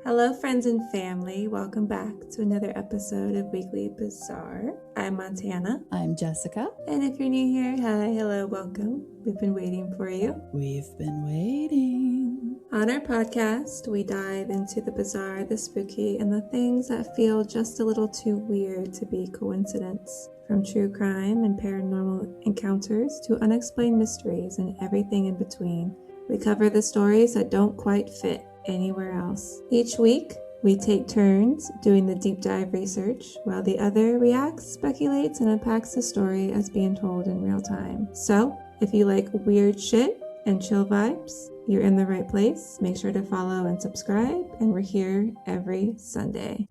Hello, friends and family. Welcome back to another episode of Weekly Bazaar. I'm Montana. I'm Jessica. And if you're new here, hi, hello, welcome. We've been waiting for you. We've been waiting. On our podcast, we dive into the bizarre, the spooky, and the things that feel just a little too weird to be coincidence. From true crime and paranormal encounters to unexplained mysteries and everything in between. We cover the stories that don't quite fit anywhere else. Each week, we take turns doing the deep dive research while the other reacts, speculates, and unpacks the story as being told in real time. So, if you like weird shit and chill vibes, you're in the right place. Make sure to follow and subscribe, and we're here every Sunday.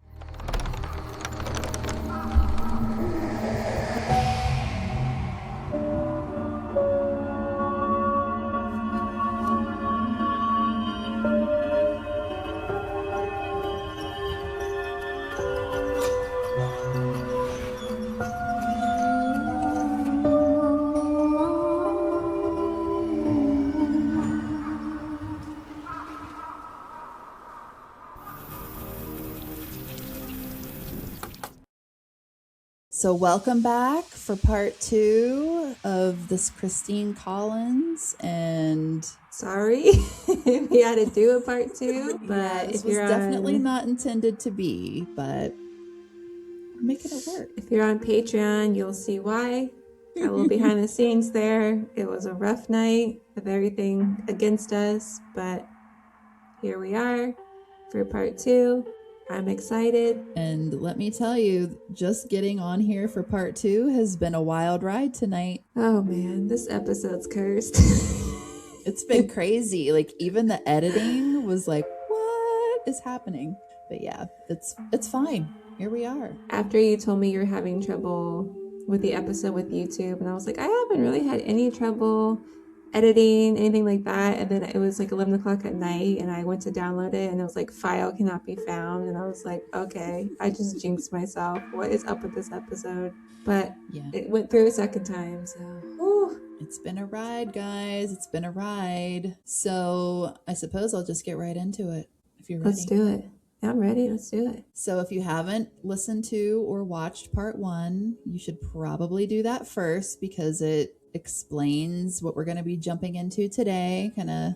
So welcome back for part 2 of this Christine Collins and... Sorry we had to do a part 2, but yeah, this if was you're definitely on... not intended to be, but we're making it work. If you're on Patreon, you'll see why. A little behind the scenes there. It was a rough night with everything against us, but here we are for part 2. I'm excited. And let me tell you, just getting on here for part 2 has been a wild ride tonight. Oh man, this episode's cursed. It's been crazy. Like, even the editing was like, what is happening? But yeah, it's fine. Here we are. After you told me you're having trouble with the episode with YouTube, and I was like, I haven't really had any trouble editing, anything like that. And then it was like 11 o'clock at night, and I went to download it, and it was like, file cannot be found. And I was like, okay, I just jinxed myself. What is up with this episode? But yeah, it went through a second time, so... Whew. It's been a ride, guys. It's been a ride. So I suppose I'll just get right into it if you're ready. Let's do it. I'm ready. Let's do it. So if you haven't listened to or watched part 1, you should probably do that first because it explains what we're going to be jumping into today. Kind of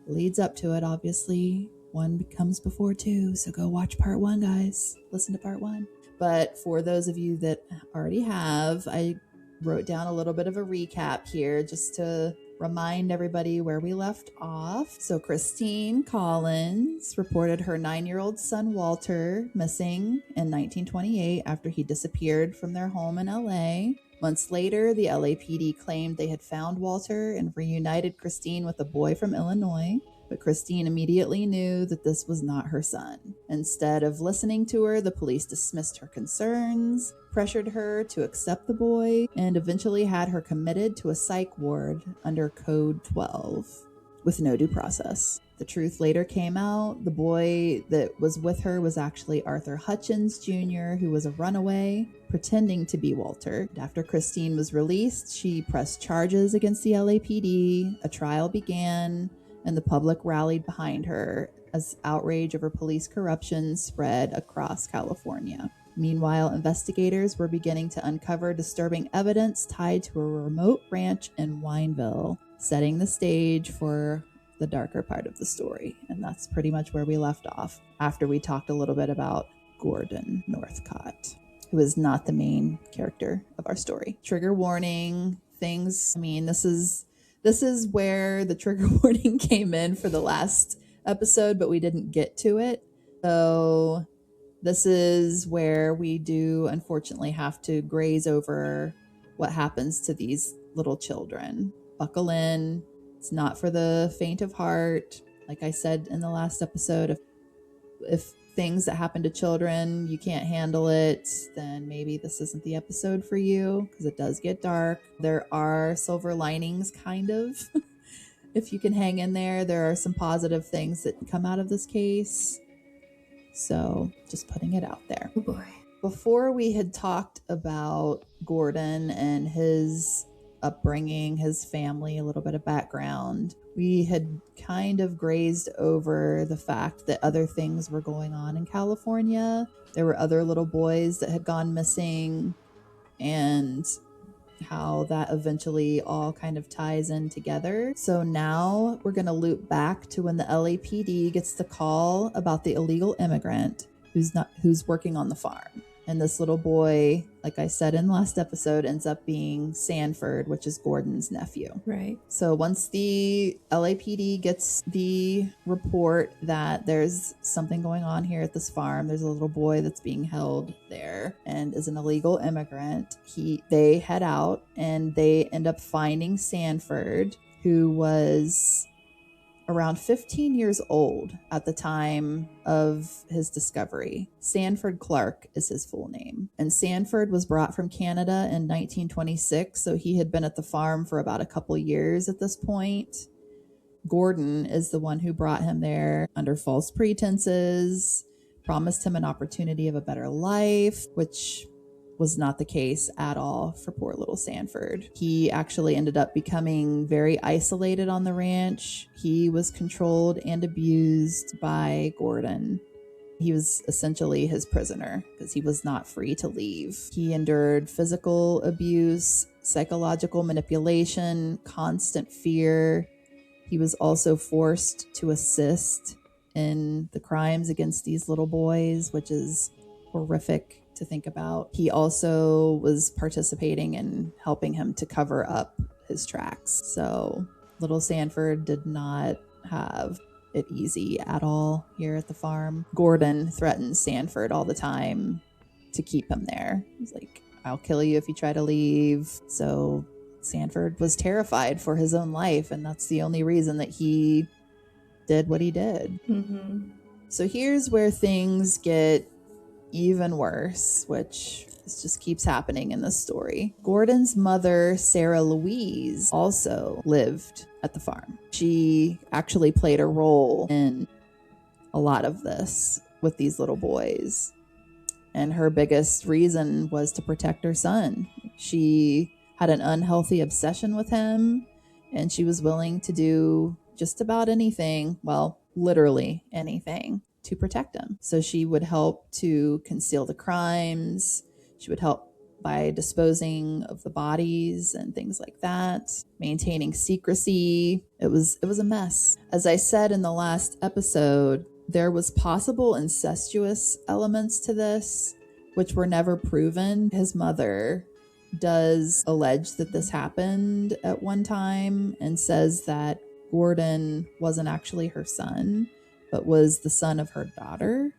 leads up to it, obviously. 1 comes before 2, so go watch part 1, guys. Listen to part 1. But for those of you that already have, I wrote down a little bit of a recap here just to remind everybody where we left off. So Christine Collins reported her 9-year-old son Walter missing in 1928 after he disappeared from their home in LA. Months later, the LAPD claimed they had found Walter and reunited Christine with a boy from Illinois. But Christine immediately knew that this was not her son. Instead of listening to her, the police dismissed her concerns, pressured her to accept the boy, and eventually had her committed to a psych ward under Code 12 with no due process. The truth later came out. The boy that was with her was actually Arthur Hutchins Jr., who was a runaway, pretending to be Walter. After Christine was released, she pressed charges against the LAPD. A trial began, and the public rallied behind her as outrage over police corruption spread across California. Meanwhile, investigators were beginning to uncover disturbing evidence tied to a remote ranch in Wineville, setting the stage for the darker part of the story. And that's pretty much where we left off after we talked a little bit about Gordon Northcott, who is not the main character of our story. Trigger warning, things, I mean, this is where the trigger warning came in for the last episode, but we didn't get to it. So this is where we do unfortunately have to graze over what happens to these little children. Buckle in. It's not for the faint of heart. Like I said in the last episode, if things that happen to children, you can't handle it, then maybe this isn't the episode for you because it does get dark. There are silver linings, kind of. If you can hang in there, there are some positive things that come out of this case. So just putting it out there. Oh boy. Before we had talked about Gordon and his upbringing, his family, a little bit of background. We had kind of grazed over the fact that other things were going on in California. There were other little boys that had gone missing, and how that eventually all kind of ties in together. So now we're going to loop back to when the LAPD gets the call about the illegal immigrant who's working on the farm. And this little boy, like I said in the last episode, ends up being Sanford, which is Gordon's nephew. Right. So once the LAPD gets the report that there's something going on here at this farm, there's a little boy that's being held there and is an illegal immigrant, they head out and they end up finding Sanford, who was around 15 years old at the time of his discovery. Sanford Clark is his full name. And Sanford was brought from Canada in 1926, so he had been at the farm for about a couple years at this point. Gordon is the one who brought him there under false pretenses, promised him an opportunity of a better life, which was not the case at all for poor little Sanford. He actually ended up becoming very isolated on the ranch. He was controlled and abused by Gordon. He was essentially his prisoner because he was not free to leave. He endured physical abuse, psychological manipulation, constant fear. He was also forced to assist in the crimes against these little boys, which is horrific to think about. He also was participating in helping him to cover up his tracks. So little Sanford did not have it easy at all here at the farm. Gordon threatens Sanford all the time to keep him there. He's like, I'll kill you if you try to leave. So Sanford was terrified for his own life, and that's the only reason that he did what he did. Mm-hmm. So here's where things get even worse, which just keeps happening in this story. Gordon's mother, Sarah Louise, also lived at the farm. She actually played a role in a lot of this with these little boys. And her biggest reason was to protect her son. She had an unhealthy obsession with him, and she was willing to do just about anything, well, literally anything, to protect him. So she would help to conceal the crimes. She would help by disposing of the bodies and things like that, maintaining secrecy. It was a mess. As I said in the last episode, there was possible incestuous elements to this, which were never proven. His mother does allege that this happened at one time and says that Gordon wasn't actually her son, but was the son of her daughter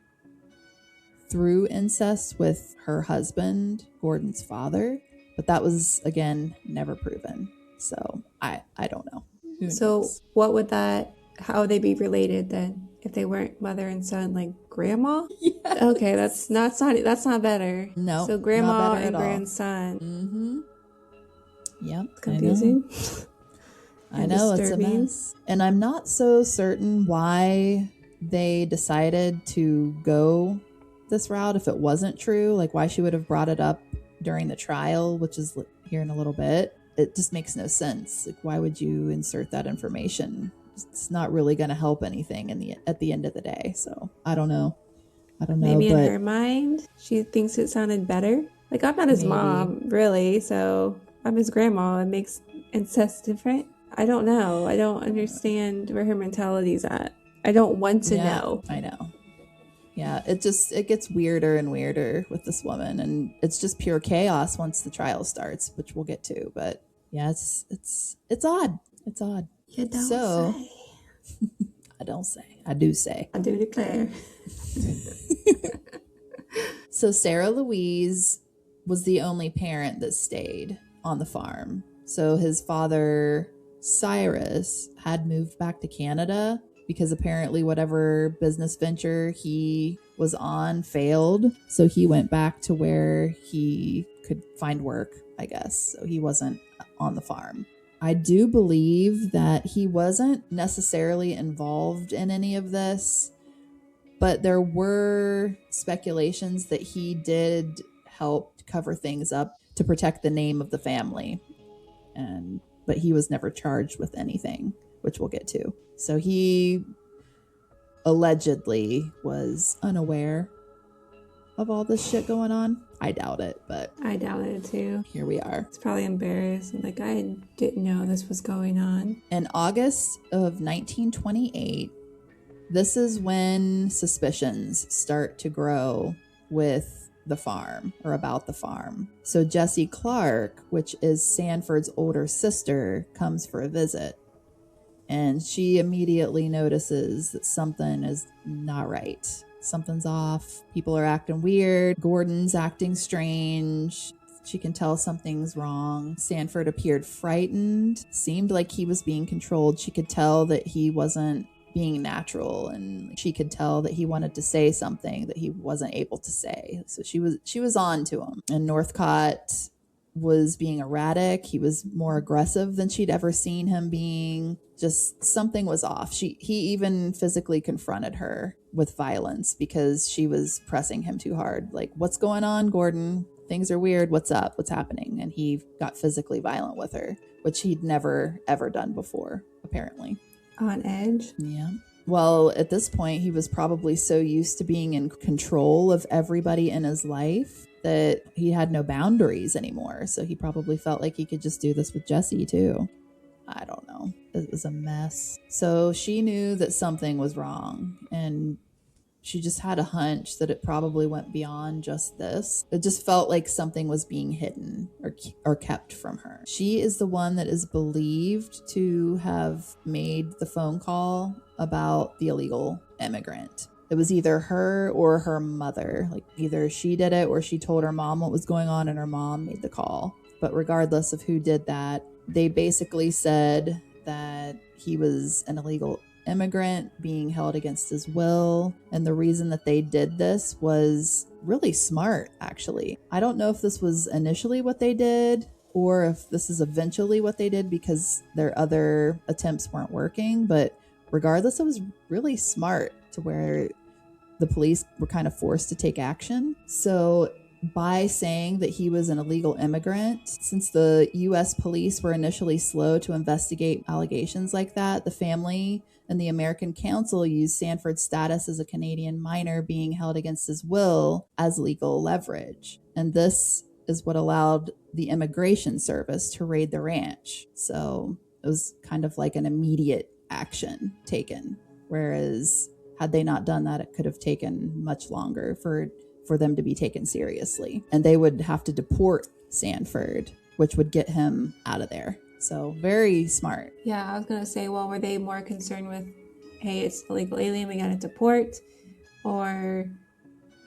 through incest with her husband, Gordon's father. But that was, again, never proven. So I don't know. Who So knows? what would how would they be related then? If they weren't mother and son, like grandma? Yes. Okay, that's not better. No, So grandma not better and at all. grandson. Mm-hmm. Yep. Confusing. I and know, it's a disturbing. mess. And I'm not so certain why they decided to go this route if it wasn't true, like why she would have brought it up during the trial, which is here in a little bit. It just makes no sense. Like, why would you insert that information? It's not really going to help anything at the end of the day. So I don't know. Maybe in but her mind, she thinks it sounded better. Like, I'm not his Maybe. mom, really, so I'm his grandma. It makes incest different. I don't know. I don't understand where her mentality's at. I don't want to know. I know. Yeah, it gets weirder and weirder with this woman, and it's just pure chaos once the trial starts, which we'll get to. But yeah, it's odd. It's odd. You don't say. I don't say. I do say. I do declare. So Sarah Louise was the only parent that stayed on the farm. So his father, Cyrus, had moved back to Canada because apparently whatever business venture he was on failed. So he went back to where he could find work, I guess. So he wasn't on the farm. I do believe that he wasn't necessarily involved in any of this, but there were speculations that he did help cover things up to protect the name of the family. but he was never charged with anything, which we'll get to. So he allegedly was unaware of all this shit going on. I doubt it, but I doubt it too. Here we are. It's probably embarrassing. Like, I didn't know this was going on. In August of 1928, this is when suspicions start to grow with the farm, or about the farm. So Jessie Clark, which is Sanford's older sister, comes for a visit. And she immediately notices that something is not right. Something's off. People are acting weird. Gordon's acting strange. She can tell something's wrong. Sanford appeared frightened. Seemed like he was being controlled. She could tell that he wasn't being natural, and she could tell that he wanted to say something that he wasn't able to say. So she was on to him. And Northcott was being erratic. He was more aggressive than she'd ever seen him being. Just something was off. He even physically confronted her with violence because she was pressing him too hard. Like, what's going on, Gordon? Things are weird. What's up? What's happening? And he got physically violent with her, which he'd never, ever done before, apparently. On edge? Yeah. Well, at this point, he was probably so used to being in control of everybody in his life that he had no boundaries anymore. So he probably felt like he could just do this with Jessie too. I don't know. It was a mess. So she knew that something was wrong, and she just had a hunch that it probably went beyond just this. It just felt like something was being hidden or kept from her. She is the one that is believed to have made the phone call about the illegal immigrant. It was either her or her mother. Like, either she did it or she told her mom what was going on and her mom made the call. But regardless of who did that, they basically said that he was an illegal immigrant being held against his will. And the reason that they did this was really smart, actually. I don't know if this was initially what they did or if this is eventually what they did because their other attempts weren't working. But regardless, it was really smart to where the police were kind of forced to take action. So by saying that he was an illegal immigrant, since the U.S. police were initially slow to investigate allegations like that, the family and the American Council used Sanford's status as a Canadian minor being held against his will as legal leverage. And this is what allowed the Immigration Service to raid the ranch. So it was kind of like an immediate action taken, whereas had they not done that, it could have taken much longer for them to be taken seriously. And they would have to deport Sanford, which would get him out of there. So very smart. Yeah, I was going to say, well, were they more concerned with, hey, it's illegal alien, we got to deport? Or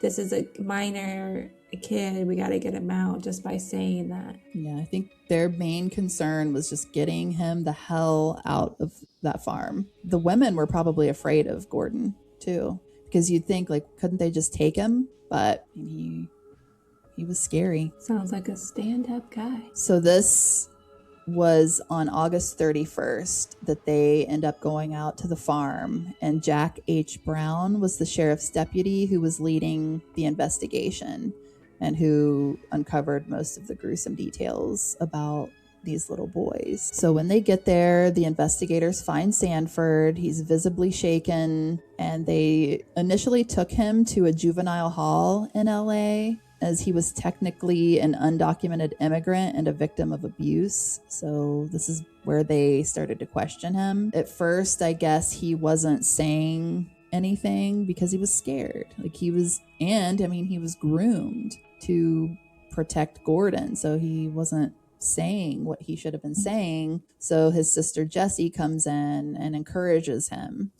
this is a minor, a kid, we got to get him out just by saying that? Yeah, I think their main concern was just getting him the hell out of that farm. The women were probably afraid of Gordon too, because you'd think, like, couldn't they just take him? But he was scary. Sounds like a stand-up guy. So this was on August 31st that they end up going out to the farm, and Jack H. Brown was the sheriff's deputy who was leading the investigation and who uncovered most of the gruesome details about these little boys. So when they get there, the investigators find Sanford. He's visibly shaken, and they initially took him to a juvenile hall in LA as he was technically an undocumented immigrant and a victim of abuse. So this is where they started to question him. At first, I guess he wasn't saying anything because he was scared. Like, he was groomed to protect Gordon, so he wasn't saying what he should have been saying. So his sister Jessie comes in and encourages him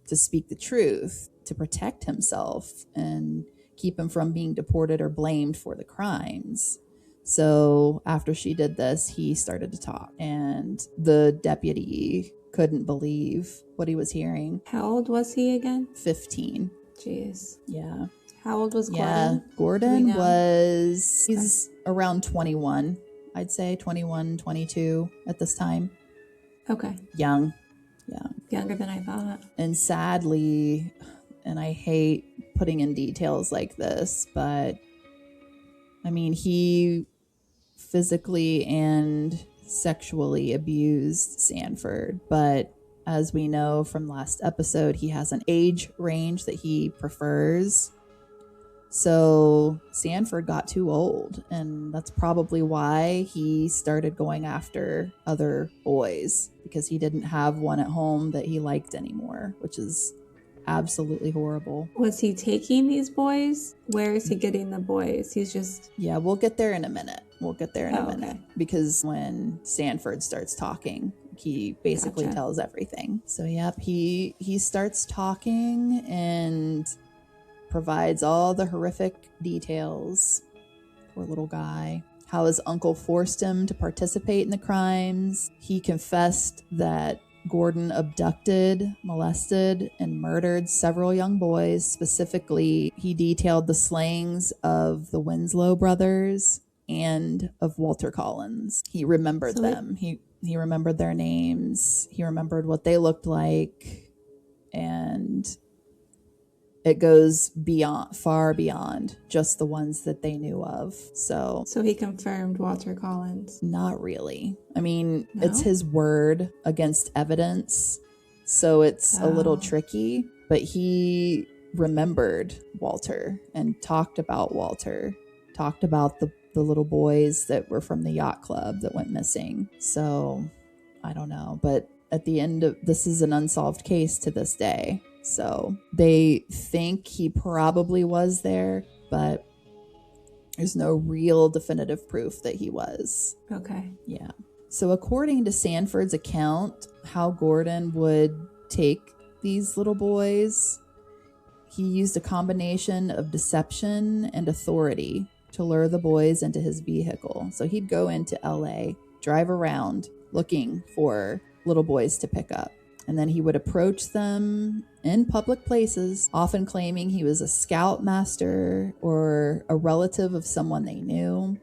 to speak the truth, to protect himself and keep him from being deported or blamed for the crimes. So after she did this, he started to talk, and the deputy couldn't believe what he was hearing. How old was he again? 15. Jeez. Yeah. How old was Gordon? Yeah, Gordon he's around 21. I'd say 21, 22 at this time. Okay. Young. Yeah. Younger than I thought. And sadly, and I hate putting in details like this, but I mean, he physically and sexually abused Sanford, but as we know from last episode, he has an age range that he prefers. So Sanford got too old, and that's probably why he started going after other boys, because he didn't have one at home that he liked anymore, which is absolutely horrible. Was he taking these boys? Where is he getting the boys? He's just... Yeah, we'll get there in a minute. Okay. Because when Sanford starts talking, he basically tells everything. So yep, he starts talking and provides all the horrific details. Poor little guy. How his uncle forced him to participate in the crimes. He confessed that Gordon abducted, molested, and murdered several young boys. Specifically, he detailed the slayings of the Winslow brothers and of Walter Collins. He remembered them. He remembered their names. He remembered what they looked like. And it goes far beyond just the ones that they knew of. So he confirmed Walter Collins. Not really. I mean, It's his word against evidence, so it's a little tricky, but he remembered Walter and talked about the little boys that were from the yacht club that went missing. So I don't know, but at the end of this is an unsolved case to this day. So they think he probably was there, but there's no real definitive proof that he was. Okay. Yeah. So according to Sanford's account, how Gordon would take these little boys, he used a combination of deception and authority to lure the boys into his vehicle. So he'd go into LA, drive around looking for little boys to pick up. And then he would approach them in public places, often claiming he was a scoutmaster or a relative of someone they knew.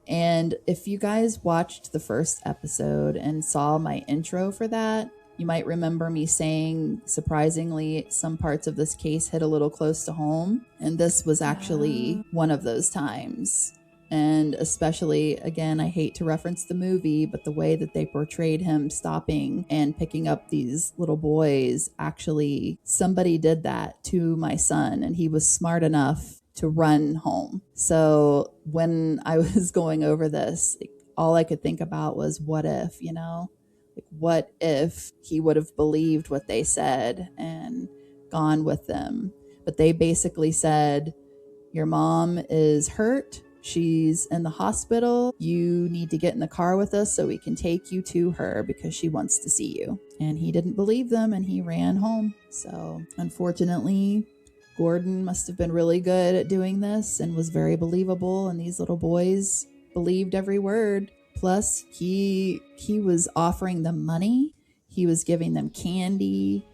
And if you guys watched the first episode and saw my intro for that, you might remember me saying, surprisingly, some parts of this case hit a little close to home. And this was actually one of those times. And especially, again, I hate to reference the movie, but the way that they portrayed him stopping and picking up these little boys, actually, somebody did that to my son, and he was smart enough to run home. So when I was going over this, all I could think about was, what if, what if he would have believed what they said and gone with them? But they basically said, your mom is hurt. She's in the hospital. You need to get in the car with us so we can take you to her because she wants to see you. And he didn't believe them and he ran home. So unfortunately, Gordon must have been really good at doing this and was very believable. And these little boys believed every word. Plus, he was offering them money. He was giving them candy.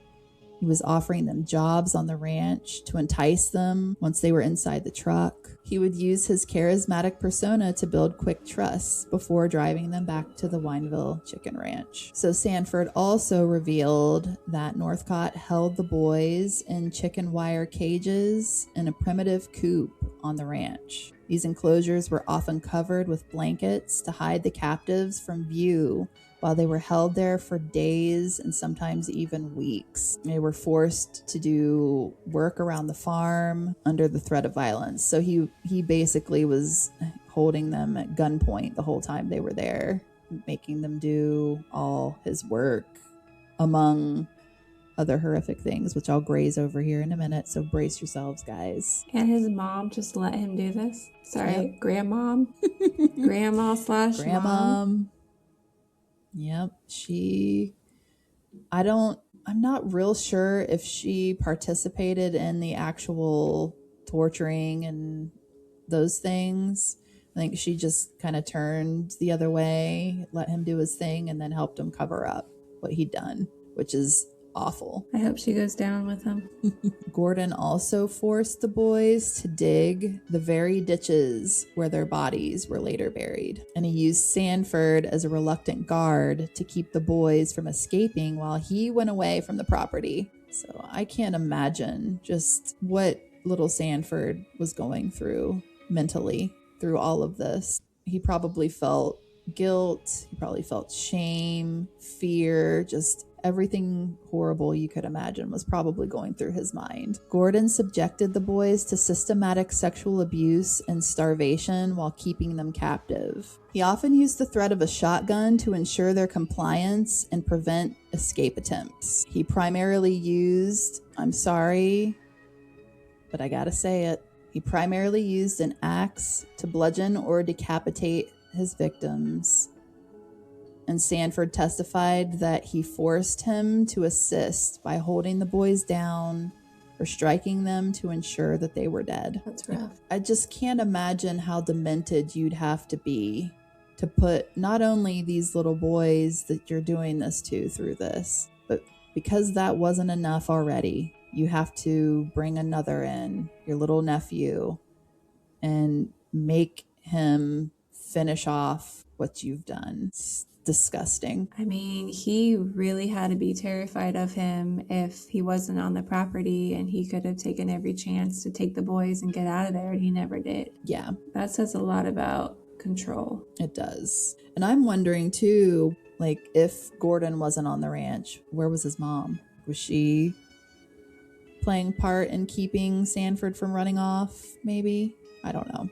He was offering them jobs on the ranch to entice them once they were inside the truck. He would use his charismatic persona to build quick trust before driving them back to the Wineville chicken ranch. So Sanford also revealed that Northcott held the boys in chicken wire cages in a primitive coop on the ranch. These enclosures were often covered with blankets to hide the captives from view while they were held there for days and sometimes even weeks. They were forced to do work around the farm under the threat of violence. So he basically was holding them at gunpoint the whole time they were there, making them do all his work, among other horrific things, which I'll graze over here in a minute. So brace yourselves, guys. And his mom just let him do this? Sorry, grandmom? Grandma/mom? Yep. I'm not real sure if she participated in the actual torturing and those things. I think she just kind of turned the other way, let him do his thing, and then helped him cover up what he'd done, which is awful. I hope she goes down with him. Gordon also forced the boys to dig the very ditches where their bodies were later buried. And he used Sanford as a reluctant guard to keep the boys from escaping while he went away from the property. So I can't imagine just what little Sanford was going through mentally through all of this. He probably felt guilt. He probably felt shame, fear, just everything horrible you could imagine was probably going through his mind. Gordon subjected the boys to systematic sexual abuse and starvation while keeping them captive. He often used the threat of a shotgun to ensure their compliance and prevent escape attempts. He primarily used, I'm sorry, but I gotta say it, he primarily used an axe to bludgeon or decapitate his victims. And Sanford testified that he forced him to assist by holding the boys down or striking them to ensure that they were dead. That's rough. I just can't imagine how demented you'd have to be to put not only these little boys that you're doing this to through this, but because that wasn't enough already, you have to bring another in, your little nephew, and make him finish off what you've done. It's disgusting. I mean, he really had to be terrified of him if he wasn't on the property, and he could have taken every chance to take the boys and get out of there, and he never did. Yeah. That says a lot about control. It does. And I'm wondering too, like, if Gordon wasn't on the ranch, where was his mom? Was she playing part in keeping Sanford from running off, maybe? I don't know.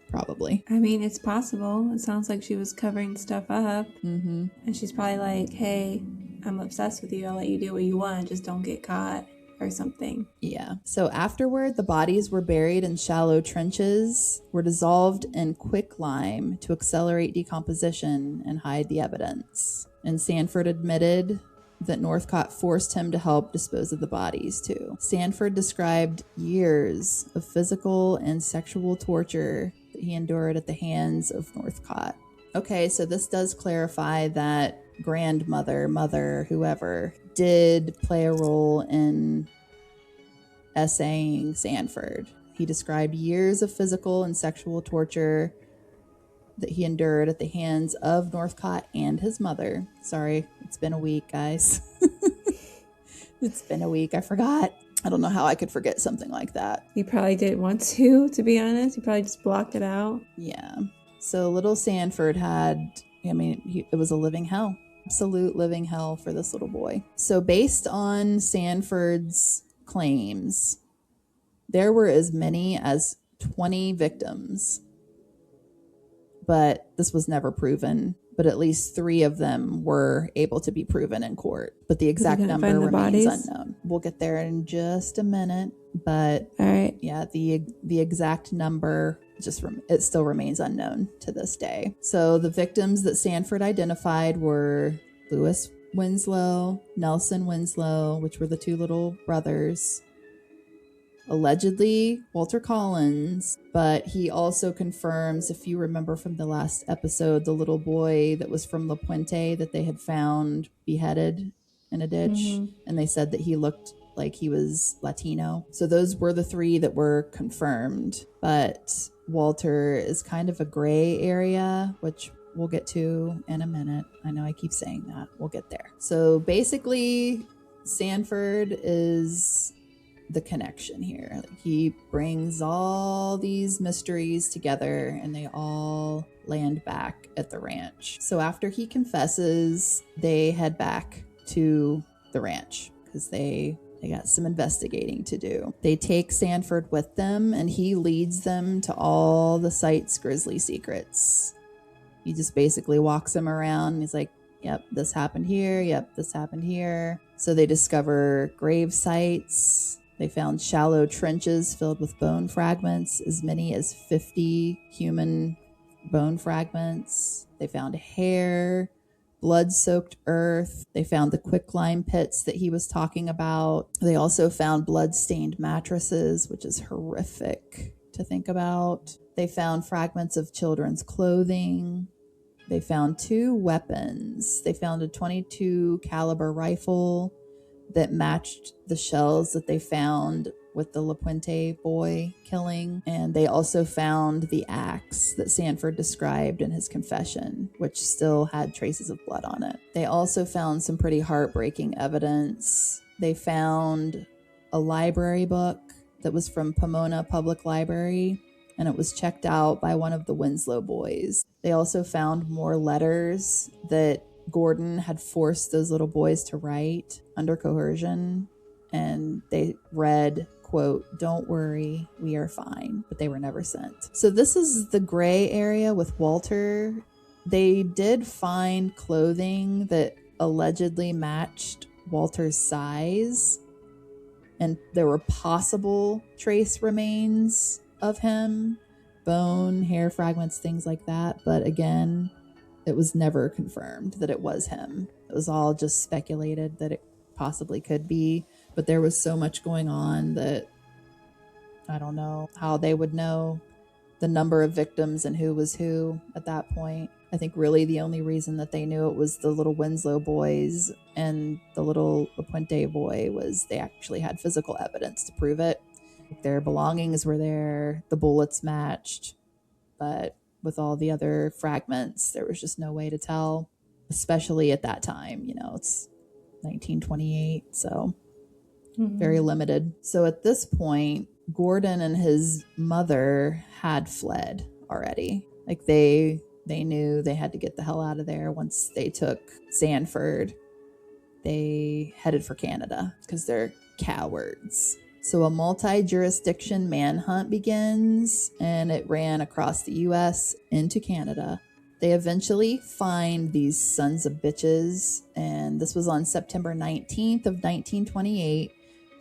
Probably. I mean, it's possible. It sounds like she was covering stuff up. Mm-hmm. And she's probably like, hey, I'm obsessed with you. I'll let you do what you want. Just don't get caught or something. Yeah. So afterward, the bodies were buried in shallow trenches, were dissolved in quicklime to accelerate decomposition and hide the evidence. And Sanford admitted that Northcott forced him to help dispose of the bodies too. Sanford described years of physical and sexual torture that he endured at the hands of Northcott. Okay, so this does clarify that grandmother, mother, whoever, did play a role in essaying Sanford. He described years of physical and sexual torture that he endured at the hands of Northcott and his mother. Sorry, it's been a week, guys. It's been a week. I forgot. I don't know how I could forget something like that. He probably didn't want to be honest. He probably just blocked it out. Yeah. So little Sanford had, it was a living hell. Absolute living hell for this little boy. So based on Sanford's claims, there were as many as 20 victims. But this was never proven. But at least 3 of them were able to be proven in court. But the exact number remains unknown. We'll get there in just a minute. But all right, yeah, the exact number it still remains unknown to this day. So the victims that Sanford identified were Lewis Winslow, Nelson Winslow, which were the 2 little brothers. Allegedly Walter Collins, but he also confirms, if you remember from the last episode, the little boy that was from La Puente that they had found beheaded in a ditch, and they said that he looked like he was Latino. So those were the 3 that were confirmed, but Walter is kind of a gray area, which we'll get to in a minute. I know I keep saying that. We'll get there. So basically, Sanford is the connection here. He brings all these mysteries together and they all land back at the ranch. So after he confesses, they head back to the ranch because they got some investigating to do. They take Sanford with them and he leads them to all the site's grisly secrets. He just basically walks them around and he's like, yep, this happened here. Yep, this happened here. So they discover grave sites. They found shallow trenches filled with bone fragments, as many as 50 human bone fragments. They found hair, blood-soaked earth. They found the quicklime pits that he was talking about. They also found blood-stained mattresses, which is horrific to think about. They found fragments of children's clothing. They found 2 weapons. They found a .22 caliber rifle that matched the shells that they found with the La Puente boy killing. And they also found the axe that Sanford described in his confession, which still had traces of blood on it. They also found some pretty heartbreaking evidence. They found a library book that was from Pomona Public Library. and it was checked out by one of the Winslow boys. They also found more letters that Gordon had forced those little boys to write under coercion, and they read, quote, "Don't worry, we are fine," but they were never sent. So this is the gray area with Walter. They did find clothing that allegedly matched Walter's size, and there were possible trace remains of him, bone, hair fragments, things like that. But again, it was never confirmed that it was him. It was all just speculated that it possibly could be, but there was so much going on that I don't know how they would know the number of victims and who was who at that point. I think really the only reason that they knew it was the little Winslow boys and the little LaPuente boy was they actually had physical evidence to prove it. Their belongings were there, the bullets matched, but with all the other fragments, there was just no way to tell, especially at that time. You know, it's 1928, so very limited. So at this point, Gordon and his mother had fled already. Like they knew they had to get the hell out of there. Once they took Sanford, they headed for Canada because they're cowards. So a multi-jurisdiction manhunt begins, and it ran across the US into Canada. They eventually find these sons of bitches, and this was on September 19th of 1928.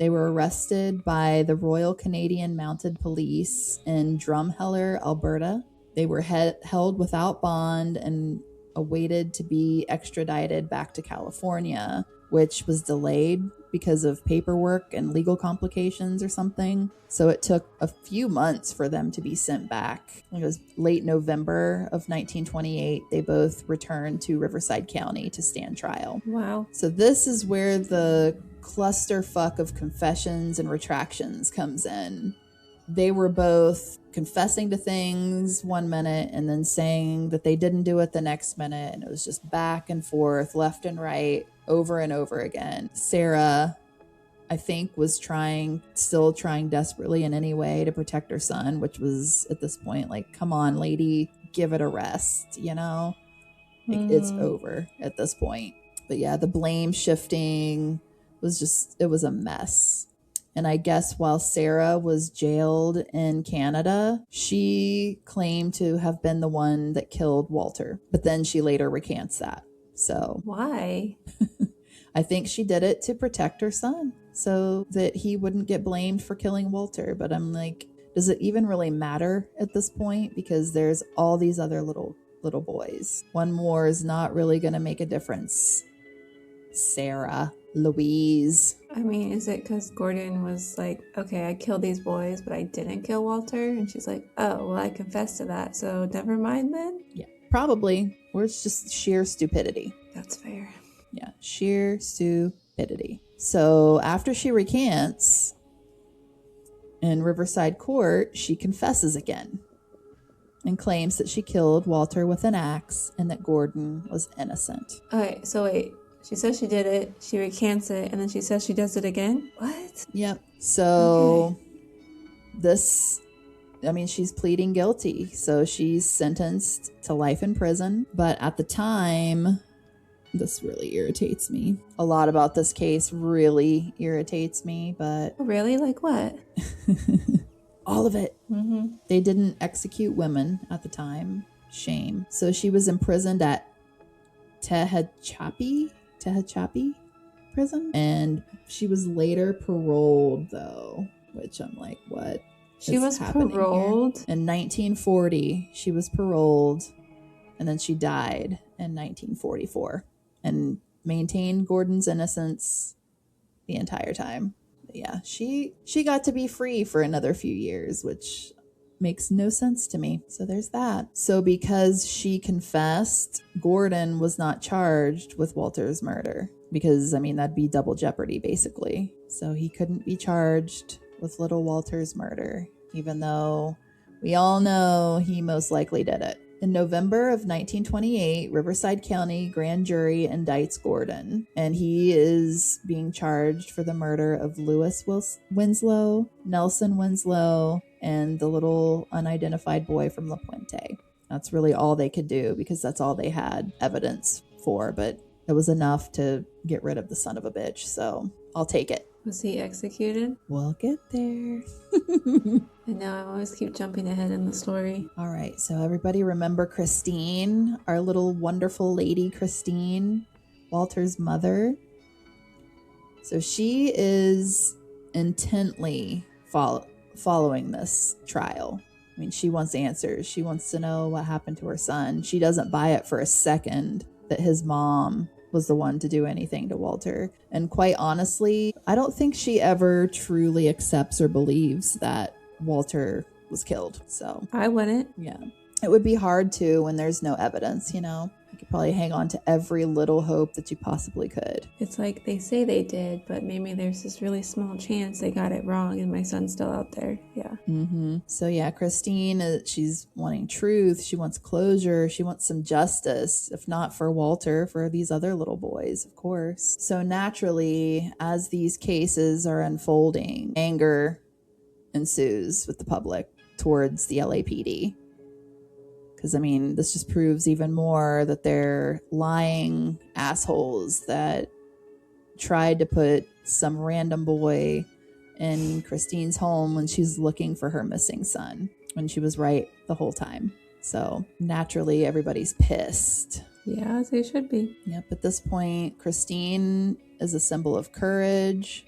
They were arrested by the Royal Canadian Mounted Police in Drumheller, Alberta. They were held without bond and awaited to be extradited back to California, which was delayed because of paperwork and legal complications or something. So it took a few months for them to be sent back. It was late November of 1928. They both returned to Riverside County to stand trial. Wow. So this is where the clusterfuck of confessions and retractions comes in. They were both confessing to things one minute and then saying that they didn't do it the next minute. And it was just back and forth, left and right, over and over again. Sarah, I think, was still trying desperately in any way to protect her son, which was at this point like, come on, lady, give it a rest, you know? Like, it's over at this point. But yeah, the blame shifting it was a mess. And I guess while Sarah was jailed in Canada, she claimed to have been the one that killed Walter. But then she later recants that. So why? I think she did it to protect her son so that he wouldn't get blamed for killing Walter. But I'm like, does it even really matter at this point? Because there's all these other little boys. One more is not really going to make a difference. Sarah, Louise. I mean, is it because Gordon was like, okay, I killed these boys, but I didn't kill Walter? And she's like, oh, well, I confessed to that, so never mind then? Yeah, probably. Or it's just sheer stupidity. That's fair. Yeah, sheer stupidity. So after she recants in Riverside Court, she confesses again and claims that she killed Walter with an axe and that Gordon was innocent. Okay, so wait. She says she did it, she recants it, and then she says she does it again? What? Yep. So she's pleading guilty. So she's sentenced to life in prison. But at the time, this really irritates me. A lot about this case really irritates me, but... Really? Like what? All of it. Mm-hmm. They didn't execute women at the time. Shame. So she was imprisoned at Tehachapi prison, and she was later paroled though, which I'm like, what? She was paroled here? In 1940. She was paroled, and then she died in 1944 and maintained Gordon's innocence the entire time. But yeah, she got to be free for another few years, which makes no sense to me. So there's that. So because she confessed, Gordon was not charged with Walter's murder because, I mean, that'd be double jeopardy basically. So he couldn't be charged with little Walter's murder, even though we all know he most likely did it. In November of 1928, Riverside County grand jury indicts Gordon, and he is being charged for the murder of Lewis Winslow, Nelson Winslow, and the little unidentified boy from La Puente. That's really all they could do because that's all they had evidence for, but it was enough to get rid of the son of a bitch, so I'll take it. Was he executed? We'll get there. I know, I always keep jumping ahead in the story. All right, so everybody remember Christine, our little wonderful lady Christine, Walter's mother. So she is intently following this trial. I mean, she wants answers. She wants to know what happened to her son. She doesn't buy it for a second that his mom was the one to do anything to Walter. And quite honestly, I don't think she ever truly accepts or believes that Walter was killed. So I wouldn't. yeah, it would be hard to when there's no evidence, you know. You could probably hang on to every little hope that you possibly could. It's like they say they did, but maybe there's this really small chance they got it wrong and my son's still out there. Yeah. So yeah, Christine, she's wanting truth. She wants closure. She wants some justice, if not for Walter, for these other little boys, of course. So naturally, as these cases are unfolding, anger ensues with the public towards the LAPD. Because, I mean, this just proves even more that they're lying assholes that tried to put some random boy in Christine's home when she's looking for her missing son, when she was right the whole time. So naturally, everybody's pissed. Yeah, as they should be. Yep, at this point, Christine is a symbol of courage,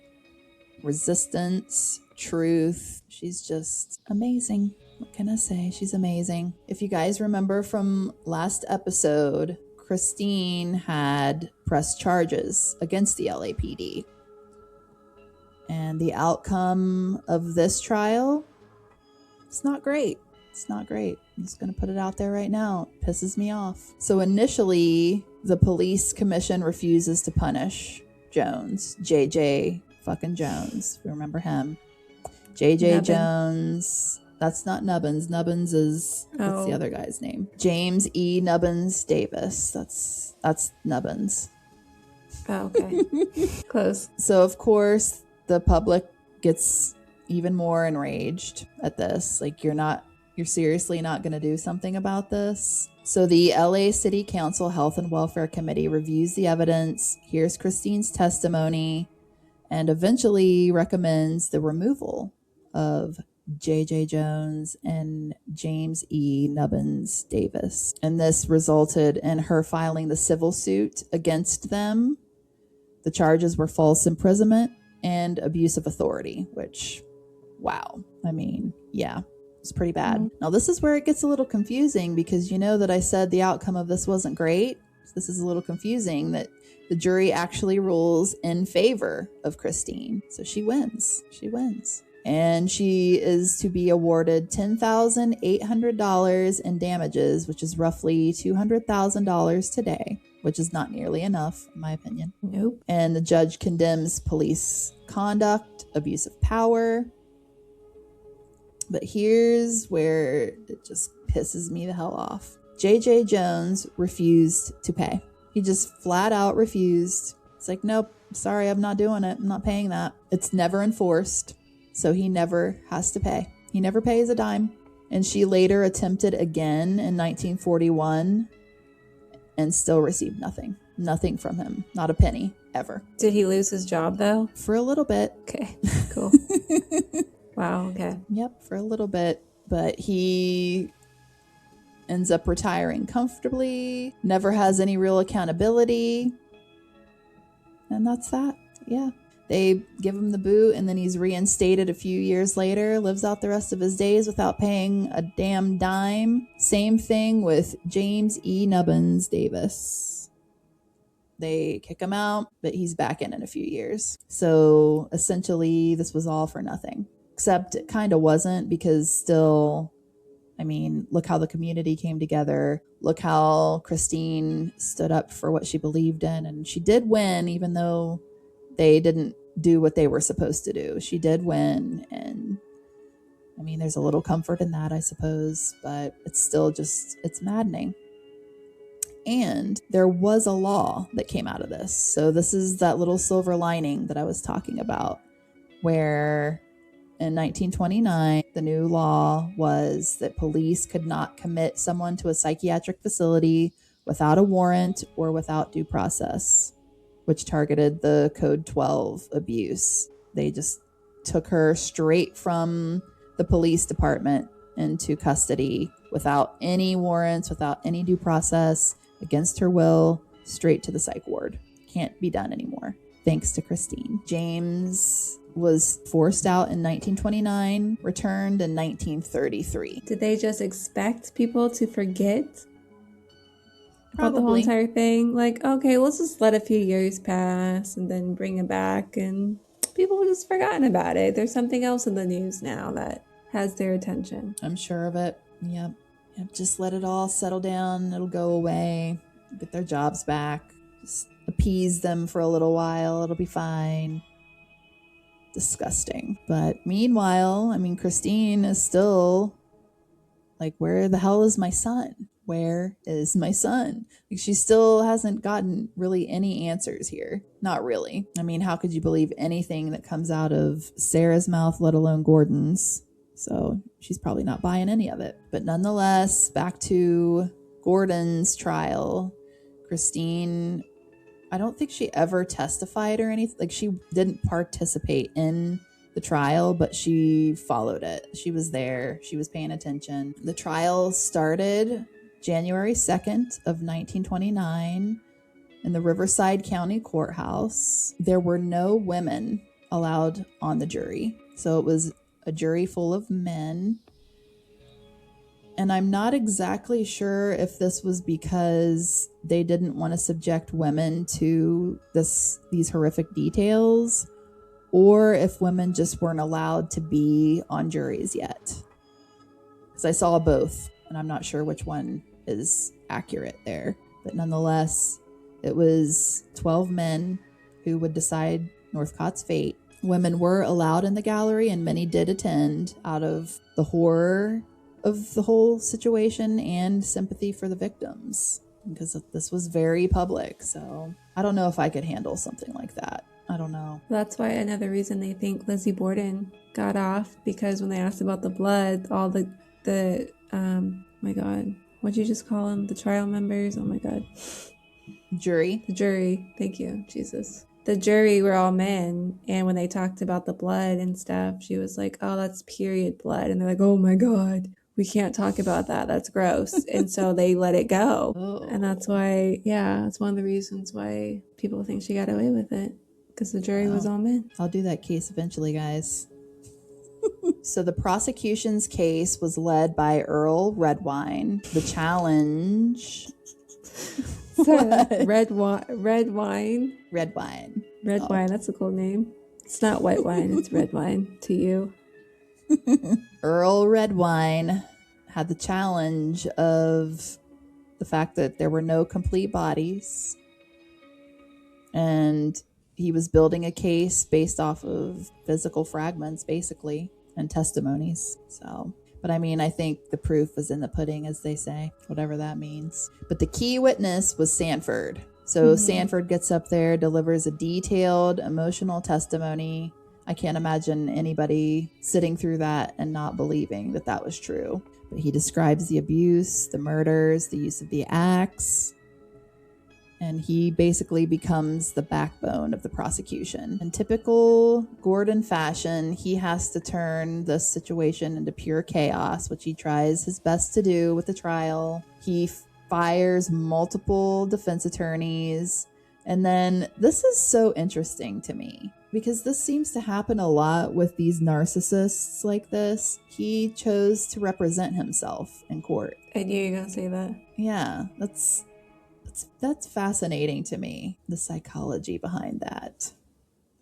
resistance, truth. She's just amazing. What can I say? She's amazing. If you guys remember from last episode, Christine had pressed charges against the LAPD. And the outcome of this trial, it's not great. It's not great. I'm just going to put it out there right now. It pisses me off. So initially, the police commission refuses to punish Jones. JJ fucking Jones. We remember him. JJ Jones. That's not Nubbins. Nubbins is, what's the other guy's name? James E. Nubbins Davis. That's Nubbins. Oh, okay. Close. So, of course, the public gets even more enraged at this. Like, you're seriously not going to do something about this? So the LA City Council Health and Welfare Committee reviews the evidence, hears Christine's testimony, and eventually recommends the removal of J.J. Jones and James E. Nubbins Davis. And this resulted in her filing the civil suit against them. The charges were false imprisonment and abuse of authority, which, wow. I mean, yeah, it's pretty bad. Mm-hmm. Now, this is where it gets a little confusing because you know that I said the outcome of this wasn't great. This is a little confusing that the jury actually rules in favor of Christine. So she wins. She wins. And she is to be awarded $10,800 in damages, which is roughly $200,000 today, which is not nearly enough, in my opinion. Nope. And the judge condemns police conduct, abuse of power. But here's where it just pisses me the hell off. J.J. Jones refused to pay. He just flat out refused. It's like, nope, sorry, I'm not doing it. I'm not paying that. It's never enforced. So he never has to pay. He never pays a dime. And she later attempted again in 1941 and still received nothing. Nothing from him. Not a penny, ever. Did he lose his job, though? For a little bit. Okay, cool. Wow, okay. Yep, for a little bit. But he ends up retiring comfortably, never has any real accountability. And that's that. Yeah. They give him the boot, and then he's reinstated a few years later, lives out the rest of his days without paying a damn dime. Same thing with James E. Nubbins Davis. They kick him out, but he's back in a few years. So essentially, this was all for nothing. Except it kind of wasn't, because still, I mean, look how the community came together. Look how Christine stood up for what she believed in. And she did win, even though they didn't do what they were supposed to do. She did win, and I mean, there's a little comfort in that, I suppose, but it's still just, it's maddening. And there was a law that came out of this. So this is that little silver lining that I was talking about, where in 1929, the new law was that police could not commit someone to a psychiatric facility without a warrant or without due process, which targeted the Code 12 abuse. They just took her straight from the police department into custody without any warrants, without any due process, against her will, straight to the psych ward. Can't be done anymore. Thanks to Christine. James was forced out in 1929, returned in 1933. Did they just expect people to forget about the whole Probably. entire thing? Like, okay, let's just let a few years pass and then bring it back, and people have just forgotten about it. There's something else in the news now that has their attention. I'm sure of it. Yep. Just let it all settle down. It'll go away. Get their jobs back. Just appease them for a little while. It'll be fine. Disgusting. But meanwhile, I mean, Christine is still like, where the hell is my son? Where is my son? Like, she still hasn't gotten really any answers here. Not really. I mean, how could you believe anything that comes out of Sarah's mouth, let alone Gordon's? So she's probably not buying any of it. But nonetheless, back to Gordon's trial. Christine, I don't think she ever testified or anything. Like, she didn't participate in the trial, but she followed it. She was there. She was paying attention. The trial started January 2nd of 1929 in the Riverside County Courthouse. There were no women allowed on the jury. So it was a jury full of men. And I'm not exactly sure if this was because they didn't want to subject women to these horrific details, or if women just weren't allowed to be on juries yet. Because I saw both, and I'm not sure which one is accurate there. But nonetheless, it was 12 men who would decide Northcott's fate. Women were allowed in the gallery, and many did attend out of the horror of the whole situation and sympathy for the victims, because this was very public. So I don't know if I could handle something like that. I don't know. That's why another reason they think Lizzie Borden got off, because when they asked about the blood, all the my God, what'd you just call them? The trial members? Oh my God. Jury. The jury. Thank you, Jesus. The jury were all men, and when they talked about the blood and stuff, she was like, oh, that's period blood. And they're like, oh my God, we can't talk about that. That's gross. And so they let it go. Oh. And that's why, yeah, it's one of the reasons why people think she got away with it, because the jury was all men. I'll do that case eventually, guys. So the prosecution's case was led by Earl Redwine. The challenge... Red wine. That's a cool name. It's not white wine, it's red wine to you. Earl Redwine had the challenge of the fact that there were no complete bodies, and he was building a case based off of physical fragments, basically, and testimonies. But I mean, I think the proof is in the pudding, as they say, whatever that means. But the key witness was Sanford. So Sanford gets up there, delivers a detailed, emotional testimony. I can't imagine anybody sitting through that and not believing that that was true. But he describes the abuse, the murders, the use of the axe. And he basically becomes the backbone of the prosecution. In typical Gordon fashion, he has to turn this situation into pure chaos, which he tries his best to do with the trial. He fires multiple defense attorneys. And then this is so interesting to me, because this seems to happen a lot with these narcissists like this. He chose to represent himself in court. I knew you were going to say that. Yeah, that's fascinating to me, the psychology behind that.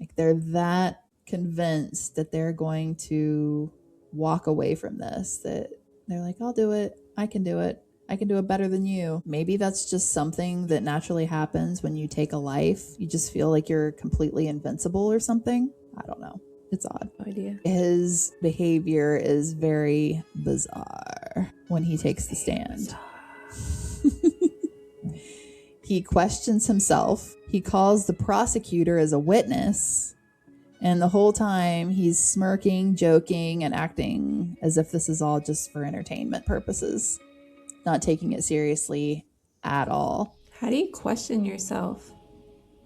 Like, they're that convinced that they're going to walk away from this, that they're like, I'll do it. I can do it. I can do it better than you. Maybe that's just something that naturally happens when you take a life. You just feel like you're completely invincible or something. I don't know. It's odd. No idea. His behavior is very bizarre when he takes the stand. He questions himself. He calls the prosecutor as a witness. And the whole time he's smirking, joking, and acting as if this is all just for entertainment purposes. Not taking it seriously at all. How do you question yourself?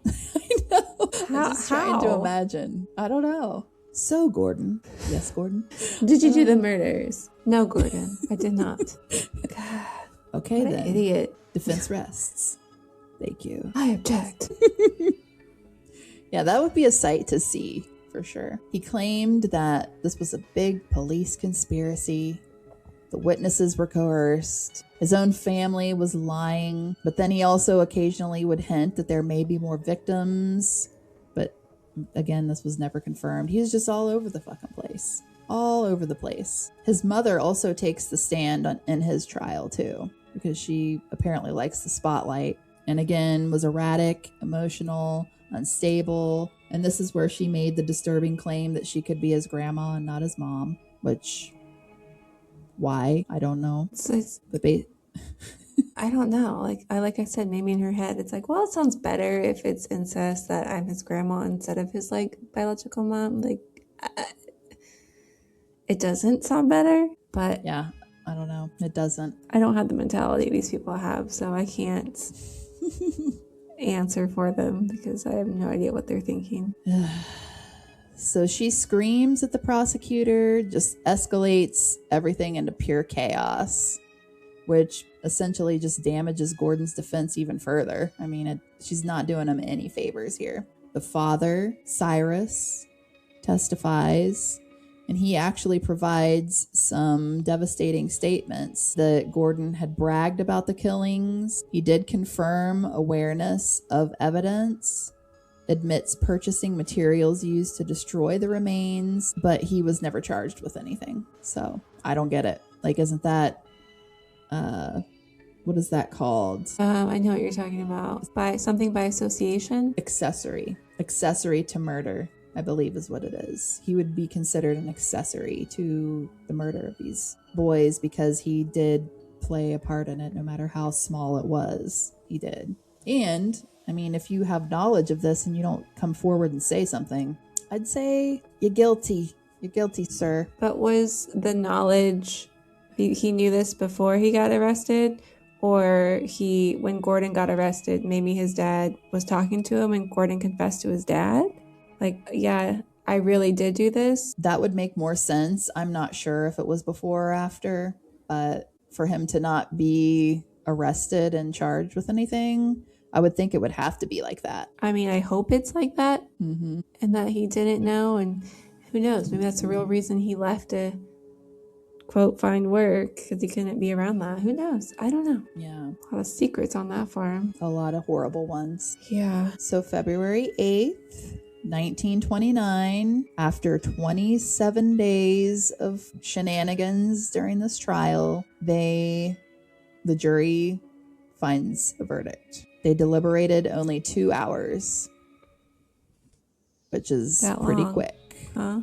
I know. How? I'm just trying to imagine. I don't know. So, Gordon. Yes, Gordon. Did you do the murders? No, Gordon. I did not. God, Okay, what then. an idiot. Defense rests. Thank you. I object. Yeah, that would be a sight to see, for sure. He claimed that this was a big police conspiracy. The witnesses were coerced. His own family was lying. But then he also occasionally would hint that there may be more victims. But again, this was never confirmed. He was just all over the fucking place. All over the place. His mother also takes the stand in his trial, too, because she apparently likes the spotlight. And again, was erratic, emotional, unstable. And this is where she made the disturbing claim that she could be his grandma and not his mom, which, why? I don't know. But I don't know. Like I said, maybe in her head, it's like, well, it sounds better if it's incest that I'm his grandma instead of his like biological mom. Like, it doesn't sound better, but yeah, I don't know. It doesn't. I don't have the mentality these people have, so I can't answer for them because I have no idea what they're thinking. So she screams at the prosecutor, just escalates everything into pure chaos, which essentially just damages Gordon's defense even further. I mean, she's not doing him any favors here. The father, Cyrus, testifies, and he actually provides some devastating statements that Gordon had bragged about the killings. He did confirm awareness of evidence, admits purchasing materials used to destroy the remains, but he was never charged with anything. So I don't get it. Like, isn't that, what is that called? I know what you're talking about. By association? Accessory to murder, I believe is what it is. He would be considered an accessory to the murder of these boys because he did play a part in it, no matter how small it was. He did. And, I mean, if you have knowledge of this and you don't come forward and say something, I'd say you're guilty. You're guilty, sir. But was the knowledge, he knew this before he got arrested? Or when Gordon got arrested, maybe his dad was talking to him and Gordon confessed to his dad? Like, yeah, I really did do this. That would make more sense. I'm not sure if it was before or after, but for him to not be arrested and charged with anything, I would think it would have to be like that. I mean, I hope it's like that. Mm-hmm. And that he didn't know. And who knows? Maybe that's the real reason he left to, quote, find work, because he couldn't be around that. Who knows? I don't know. Yeah. A lot of secrets on that farm. A lot of horrible ones. Yeah. So February 8th, 1929, after 27 days of shenanigans during this trial, the jury finds a verdict. They deliberated only 2 hours, which is pretty quick. Huh?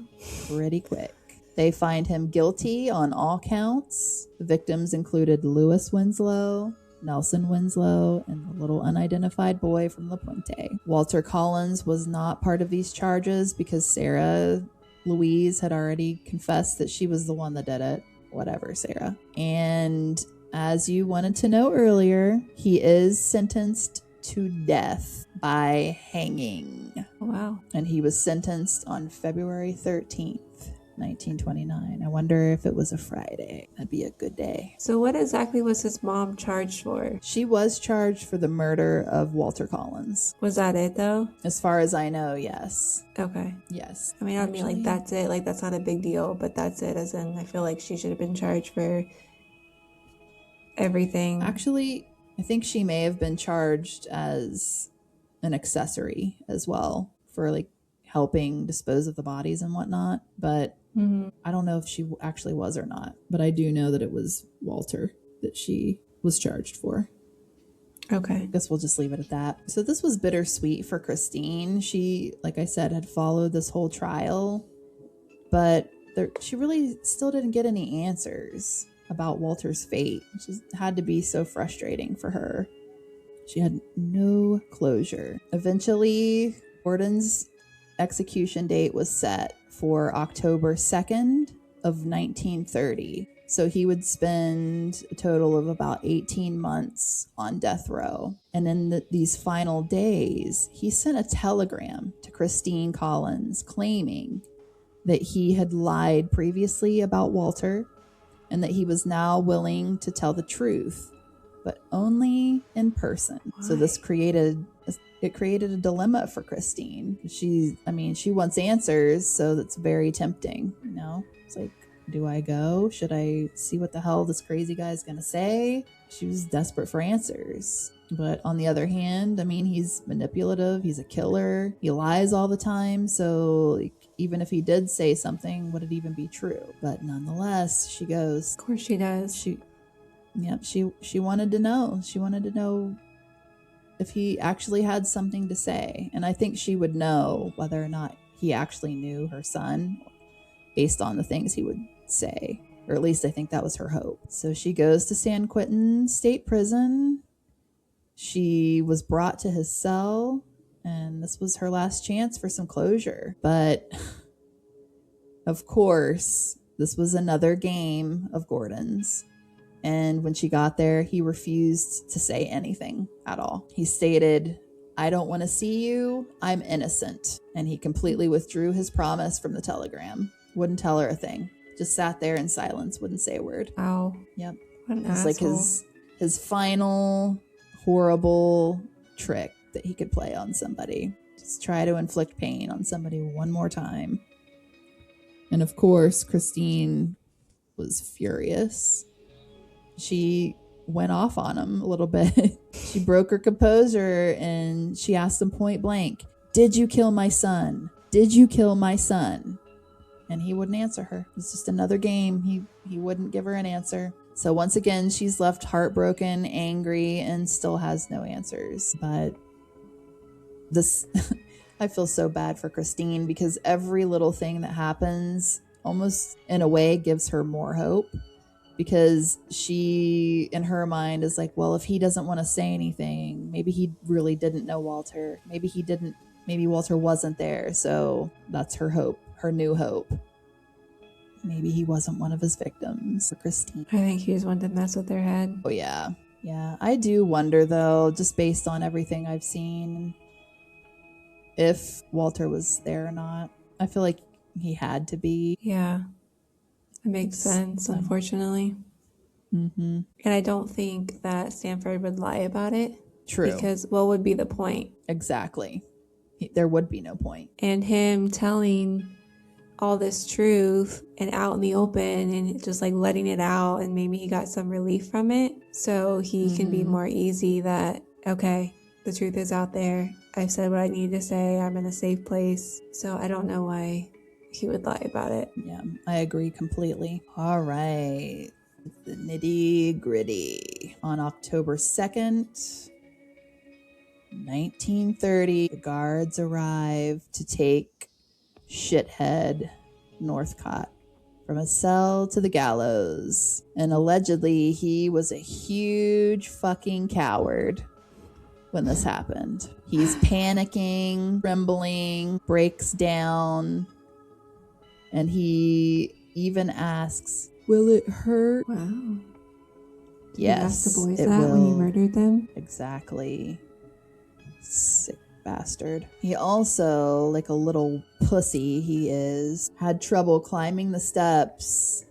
Pretty quick. They find him guilty on all counts. The victims included Louis Winslow, Nelson Winslow, and the little unidentified boy from La Puente. Walter Collins was not part of these charges because Sarah Louise had already confessed that she was the one that did it. Whatever, Sarah. And as you wanted to know earlier, he is sentenced to death by hanging. Wow. And he was sentenced on February 13th. 1929. I wonder if it was a Friday. That'd be a good day. So what exactly was his mom charged for? She was charged for the murder of Walter Collins. Was that it though? As far as I know, yes. Okay. Yes. I mean, I mean, like, that's it. Like, that's not a big deal, but that's it. As in, I feel like she should have been charged for everything. Actually, I think she may have been charged as an accessory as well for, like, helping dispose of the bodies and whatnot. But I don't know if she actually was or not. But I do know that it was Walter that she was charged for. Okay. I guess we'll just leave it at that. So this was bittersweet for Christine. She, like I said, had followed this whole trial but she really still didn't get any answers about Walter's fate, which had to be so frustrating for her. She had no closure. Eventually, Gordon's execution date was set for October 2nd of 1930. So he would spend a total of about 18 months on death row. And in these final days, he sent a telegram to Christine Collins claiming that he had lied previously about Walter and that he was now willing to tell the truth, but only in person. Why? So this created a dilemma for Christine. She wants answers, so that's very tempting. It's like, do I go? Should I see what the hell this crazy guy's gonna say? She was desperate for answers. But on the other hand, he's manipulative. He's a killer. He lies all the time. So even if he did say something, would it even be true? But nonetheless, she goes. Of course she does. She wanted to know. She wanted to know if he actually had something to say. And I think she would know whether or not he actually knew her son based on the things he would say. Or at least I think that was her hope. So she goes to San Quentin State Prison. She was brought to his cell, and this was her last chance for some closure. But of course, this was another game of Gordon's. And when she got there, he refused to say anything at all. He stated, "I don't want to see you. I'm innocent." And he completely withdrew his promise from the telegram. Wouldn't tell her a thing. Just sat there in silence, wouldn't say a word. Wow. Yep. What an It's asshole. like his final horrible trick that he could play on somebody. Just try to inflict pain on somebody one more time. And of course, Christine was furious. She went off on him a little bit. She broke her composure and she asked him point blank, "Did you kill my son? Did you kill my son?" And he wouldn't answer her. It's just another game. He wouldn't give her an answer. So once again, she's left heartbroken, angry, and still has no answers. But this, I feel so bad for Christine because every little thing that happens almost in a way gives her more hope. Because she, in her mind, is like, well, if he doesn't want to say anything, maybe he really didn't know Walter. Maybe Walter wasn't there. So that's her hope, her new hope. Maybe he wasn't one of his victims. For Christine. I think he just wanted to mess with their head. Oh, yeah. Yeah. I do wonder, though, just based on everything I've seen, if Walter was there or not. I feel like he had to be. Yeah. It makes sense, unfortunately. Mm-hmm. And I don't think that Stanford would lie about it. True. Because what would be the point? Exactly. There would be no point. And him telling all this truth and out in the open and just like letting it out, and maybe he got some relief from it. So he can be more easy that, okay, the truth is out there. I said what I needed to say. I'm in a safe place. So I don't know why he would lie about it. Yeah, I agree completely. All right. The nitty gritty. On October 2nd, 1930, the guards arrive to take shithead Northcott from a cell to the gallows. And allegedly, he was a huge fucking coward when this happened. He's panicking, trembling, breaks down. And he even asks, "Will it hurt?" Wow. Yes, you asked the boys it that will. when you murdered them? Exactly. Sick bastard. He also, like a little pussy he is, had trouble climbing the steps.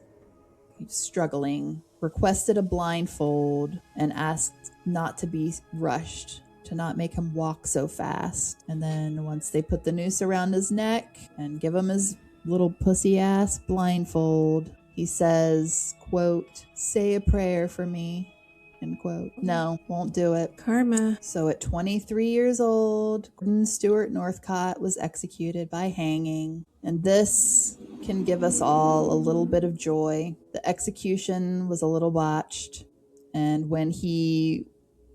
He was struggling. Requested a blindfold and asked not to be rushed, to not make him walk so fast. And then once they put the noose around his neck and give him his little pussy ass blindfold, he says, quote, "Say a prayer for me," end quote. No, won't do it. Karma. So at 23 years old, Gordon Stewart Northcott was executed by hanging. And this can give us all a little bit of joy. The execution was a little botched. And when he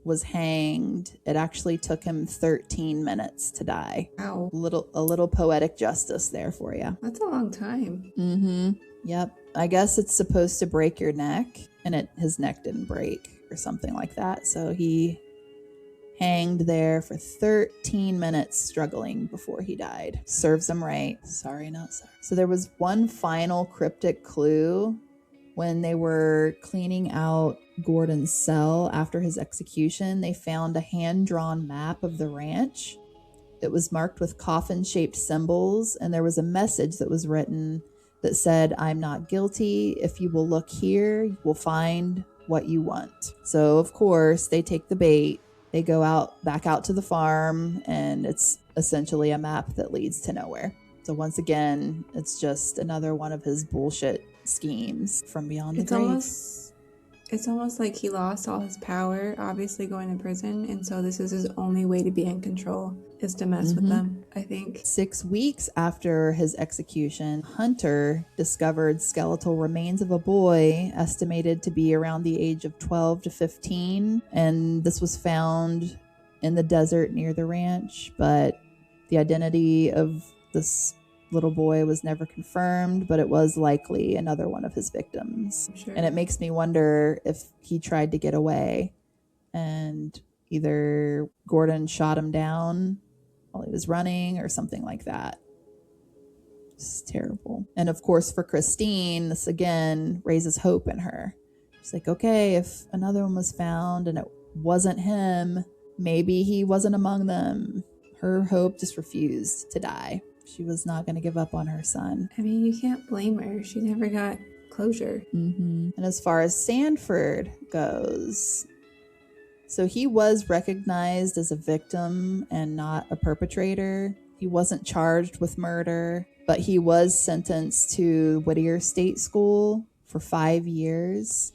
was hanged, it actually took him 13 minutes to die. Wow. A little poetic justice there for you. That's a long time. Mm-hmm. Yep. I guess it's supposed to break your neck, and his neck didn't break or something like that. So he hanged there for 13 minutes struggling before he died. Serves him right. Sorry, not sorry. So there was one final cryptic clue when they were cleaning out Gordon's cell after his execution. They found a hand-drawn map of the ranch. It was marked with coffin-shaped symbols, and there was a message that was written that said, "I'm not guilty. If you will look here, you will find what you want." So, of course, they take the bait. They go back out to the farm, and it's essentially a map that leads to nowhere. So once again, it's just another one of his bullshit schemes from beyond the grave. It's almost like he lost all his power, obviously going to prison, and so this is his only way to be in control, is to mess with them, I think. 6 weeks after his execution, Hunter discovered skeletal remains of a boy estimated to be around the age of 12 to 15, and this was found in the desert near the ranch, but the identity of this little boy was never confirmed, but it was likely another one of his victims. Sure. And it makes me wonder if he tried to get away and either Gordon shot him down while he was running or something like that. It's terrible. And of course, for Christine, this again raises hope in her. She's like, okay, if another one was found and it wasn't him, maybe he wasn't among them. Her hope just refused to die. She was not going to give up on her son. I mean, you can't blame her. She never got closure. And as far as Sanford goes, so he was recognized as a victim and not a perpetrator. He wasn't charged with murder, but he was sentenced to Whittier State School for 5 years,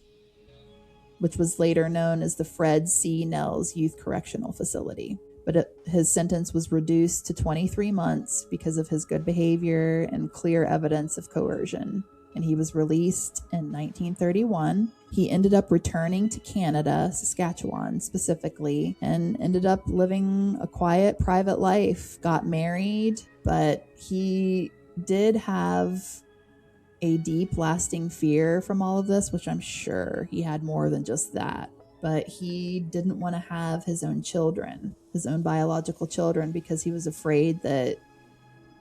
which was later known as the Fred C. Nels Youth Correctional Facility. But his sentence was reduced to 23 months because of his good behavior and clear evidence of coercion. And he was released in 1931. He ended up returning to Canada, Saskatchewan specifically, and ended up living a quiet, private life, got married, but he did have a deep, lasting fear from all of this, which I'm sure he had more than just that. But he didn't want to have his own children, his own biological children, because he was afraid that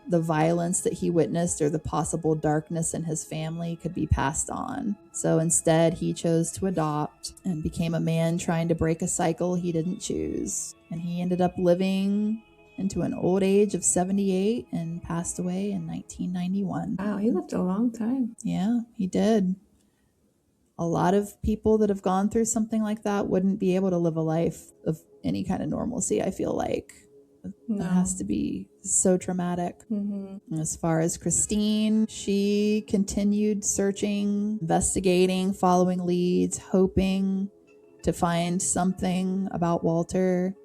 the violence that he witnessed or the possible darkness in his family could be passed on. So instead, he chose to adopt and became a man trying to break a cycle he didn't choose. And he ended up living into an old age of 78 and passed away in 1991. Wow, he lived a long time. Yeah, he did. A lot of people that have gone through something like that wouldn't be able to live a life of any kind of normalcy, I feel like. No. It has to be so traumatic. As far as Christine, she continued searching, investigating, following leads, hoping to find something about Walter,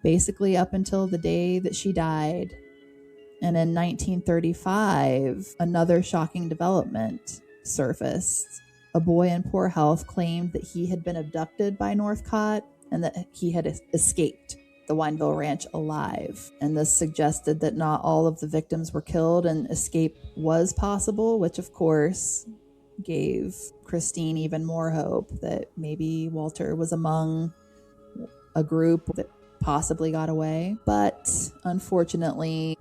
basically up until the day that she died. And in 1935, another shocking development surfaced. A boy in poor health claimed that he had been abducted by Northcott and that he had escaped the Wineville Ranch alive. And this suggested that not all of the victims were killed and escape was possible, which of course gave Christine even more hope that maybe Walter was among a group that possibly got away. But unfortunately,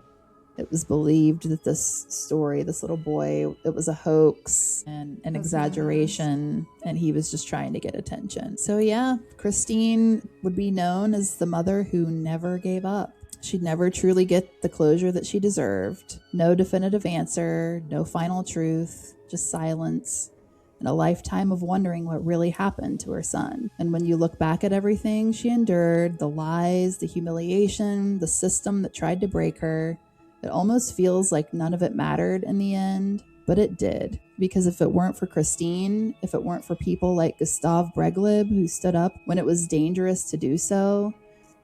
it was believed that this story, this little boy, it was a hoax and an exaggeration, and he was just trying to get attention. So yeah, Christine would be known as the mother who never gave up. She'd never truly get the closure that she deserved. No definitive answer, no final truth, just silence, and a lifetime of wondering what really happened to her son. And when you look back at everything she endured, the lies, the humiliation, the system that tried to break her, it almost feels like none of it mattered in the end, but it did. Because if it weren't for Christine, if it weren't for people like Gustav Breglib who stood up when it was dangerous to do so,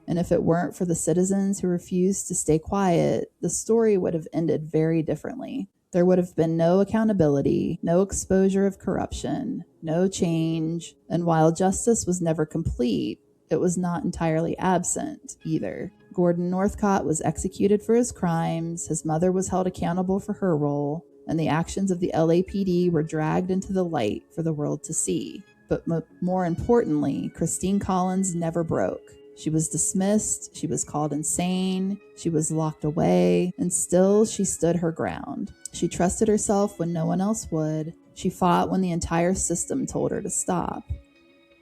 and if it weren't for the citizens who refused to stay quiet, the story would have ended very differently. There would have been no accountability, no exposure of corruption, no change, and while justice was never complete, it was not entirely absent either. Gordon Northcott was executed for his crimes, his mother was held accountable for her role, and the actions of the LAPD were dragged into the light for the world to see. But more importantly, Christine Collins never broke. She was dismissed, she was called insane, she was locked away, and still she stood her ground. She trusted herself when no one else would. She fought when the entire system told her to stop.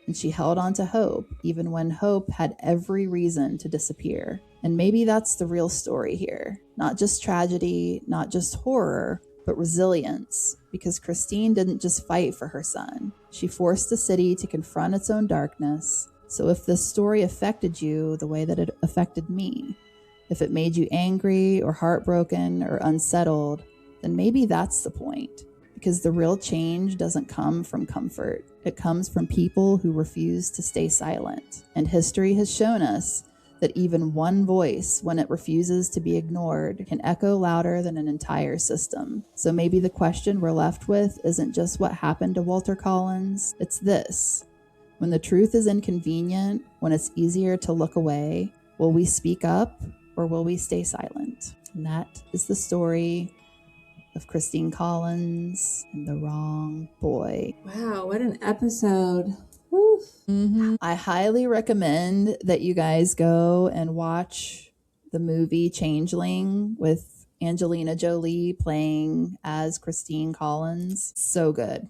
And she held on to hope, even when hope had every reason to disappear. And maybe that's the real story here. Not just tragedy, not just horror, but resilience. Because Christine didn't just fight for her son. She forced the city to confront its own darkness. So if this story affected you the way that it affected me, if it made you angry or heartbroken or unsettled, then maybe that's the point. Because the real change doesn't come from comfort. It comes from people who refuse to stay silent. And history has shown us that even one voice, when it refuses to be ignored, can echo louder than an entire system. So maybe the question we're left with isn't just what happened to Walter Collins, it's this. When the truth is inconvenient, when it's easier to look away, will we speak up or will we stay silent? And that is the story of Christine Collins and the Wrong Boy. Wow, what an episode. Woof. Mm-hmm. I highly recommend that you guys go and watch the movie Changeling with Angelina Jolie playing as Christine Collins. So good.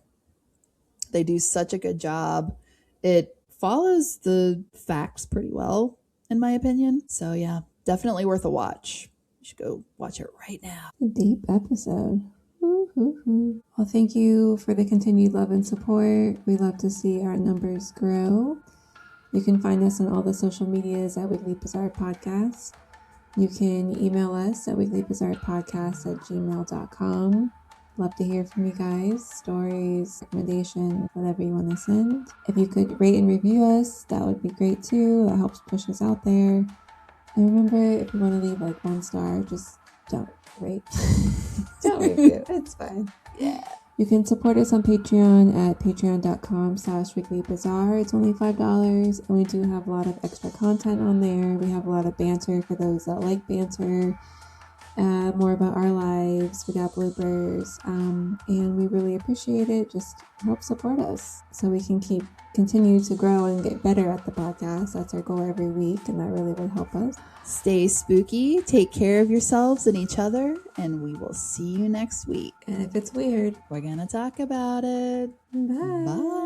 They do such a good job. It follows the facts pretty well, in my opinion. So yeah, definitely worth a watch. You should go watch it right now. A deep episode. Woo-hoo-hoo. Well, thank you for the continued love and support. We love to see our numbers grow. You can find us on all the social medias at Weekly Bizarre Podcast. You can email us at weeklybizarrepodcast@gmail.com. Love to hear from you guys. Stories, recommendations, whatever you want to send. If you could rate and review us, that would be great too. That helps push us out there. And remember, if you want to leave like 1 star, just don't rate. Don't review. It's fine. Yeah. You can support us on Patreon at patreon.com/weeklybizarre. It's only $5, and we do have a lot of extra content on there. We have a lot of banter for those that like banter. More about our lives. We got bloopers, and we really appreciate it. Just help support us so we can continue to grow and get better at the podcast. That's our goal every week, and that really would help us. Stay spooky, take care of yourselves and each other, and we will see you next week. And if it's weird, we're gonna talk about it. bye. Bye.